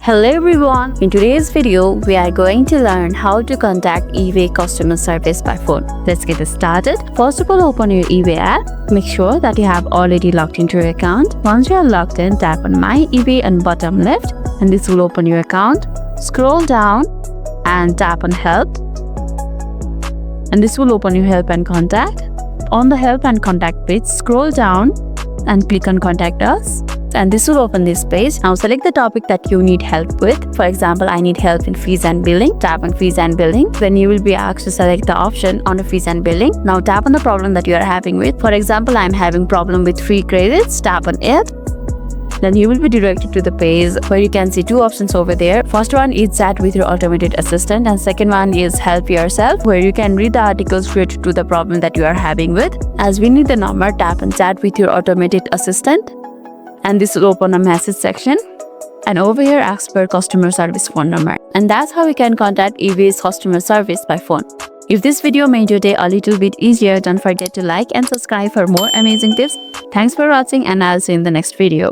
Hello everyone, in today's video we are going to learn how to contact eBay customer service by phone. Let's get started. First of all, open your eBay app. Make sure that you have already logged into your account. Once you are logged in, tap on My eBay on bottom left and this will open your account. Scroll down and tap on Help and this will open your Help and Contact. On the Help and Contact page, scroll down and click on Contact Us. And this will open this page. Now select the topic that you need help with. For example, I need help in fees and billing. Tap on fees and billing. Then you will be asked to select the option on the fees and billing. Now tap on the problem that you are having with. For example, I am having problem with free credits. Tap on it. Then you will be directed to the page where you can see two options over there. First one is chat with your automated assistant and second one is help yourself, where you can read the articles related to the problem that you are having with. As we need the number, tap on chat with your automated assistant. And this will open a message section, and over here ask for customer service phone number. And that's how we can contact eBay's customer service by phone. If this video made your day a little bit easier, don't forget to like and subscribe for more amazing tips. Thanks for watching and I'll see you in the next video.